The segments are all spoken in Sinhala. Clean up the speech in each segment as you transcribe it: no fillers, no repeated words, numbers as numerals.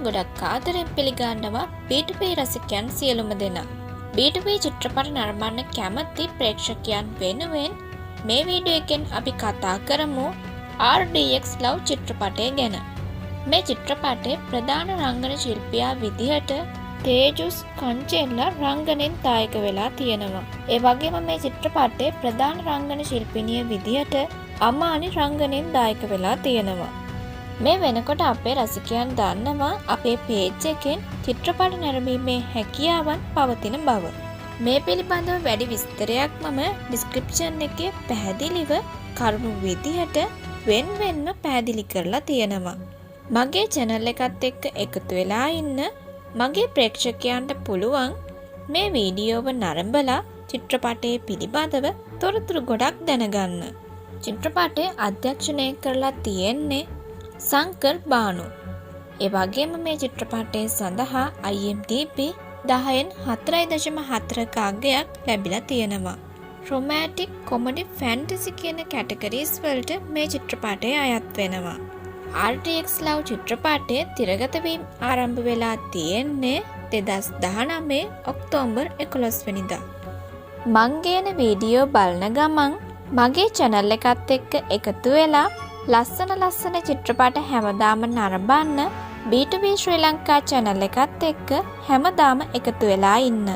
ගොඩක් ආදරෙන් පිළිගන්නවා B2B රසිකයන් සියලුම දෙනා. B2B චිත්‍රපට නරඹන්න කැමති ප්‍රේක්ෂකයන් වෙනුවෙන් මේ වීඩියෝ එකෙන් අපි කතා කරමු RDX Love චිත්‍රපටය ගැන. මේ චිත්‍රපටයේ ප්‍රධාන රංගන ශිල්පියා විදිහට තේජුස් කංචෙල්ලා රංගනෙන් දායක වෙලා තියෙනවා. ඒ වගේම මේ චිත්‍රපටයේ ප්‍රධාන රංගන ශිල්පිනිය විදිහට අමානි රංගනෙන් දායක වෙලා තියෙනවා. මේ වෙනකොට අපේ රසිකයන් දන්නවා අපේ පේජ් එකෙන් චිත්‍රපට නැරඹීමේ හැකියාවන් පවතින බව. මේ පිළිබඳව වැඩි විස්තරයක් මම ඩිස්ක්‍රිප්ෂන් එකේ පැහැදිලිව කරුණු විදිහට වෙන්වෙන්ව පැහැදිලි කරලා තියෙනවා. මගේ channel එකත් එක්ක එකතු වෙලා ඉන්න මගේ ප්‍රේක්ෂකයන්ට පුළුවන් මේ වීඩියෝව නරඹලා චිත්‍රපටයේ පිළිබඳව තොරතුරු ගොඩක් දැනගන්න. චිත්‍රපටය අධ්‍යක්ෂණය කරලා තියෙන්නේ සංකර් බානු. ඒ වගේම මේ චිත්‍රපටය සඳහා IMDb 10න් 4.4ක අගයක් ලැබිලා තියෙනවා. රොමැන්ටික් කොමඩි ෆැන්ටසි කියන කැටගරිස් වලට මේ චිත්‍රපටය අයත් වෙනවා. RDX Love චිත්‍රපටය තිරගත වීම ආරම්භ වෙලා තියෙන්නේ 2019 ඔක්තෝබර් 11 වෙනිදා. මං ගේන වීඩියෝ බලන ගමන් මගේ channel එකත් එක්ක එකතු වෙලා ලස්සන චිත්‍රපට හැමදාම නරඹන්න B2B ශ්‍රී ලංකා channel එකත් එක්ක හැමදාම එකතු වෙලා ඉන්න.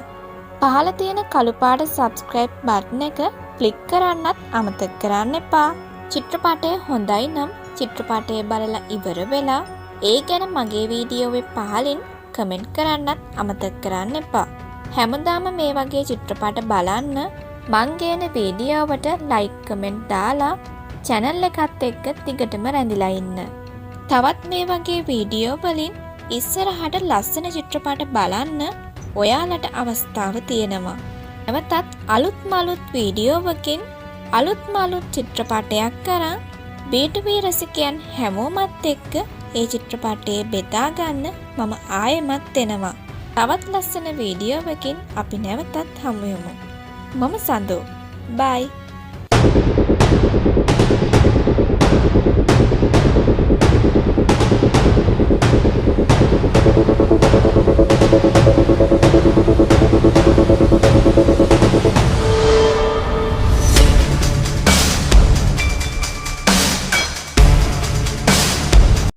පහළ තියෙන කළු පාට subscribe button එක click කරන්නත් අමතක කරන්න එපා. චිත්‍රපටය හොඳයි නම් චිත්‍රපටය බලලා ඉවර වෙලා ඒ ගැන මගේ වීඩියෝවේ පහලින් කමෙන්ට් කරන්නත් අමතක කරන්න එපා. හැමදාම මේ වගේ චිත්‍රපට බලන්න මං ගේන වීඩියෝවට like කමෙන්ට් දාලා channel එකත් එක්ක දිගටම රැඳිලා ඉන්න. තවත් මේ වගේ වීඩියෝ වලින් ඉස්සරහට ලස්සන චිත්‍රපට බලන්න ඔයාලට අවස්ථාව තියෙනවා. නැවතත් අලුත් වීඩියෝවකින් අලුත් චිත්‍රපටයක් කරන් B2B රසිකයන් හැමෝමත් එක්ක ඒ චිත්‍රපටයේ බෙදා ගන්න මම ආයෙමත් එනවා. තවත් ලස්සන වීඩියෝවකින් අපි නැවතත් හමු වෙමු. මම සඳු. බයි.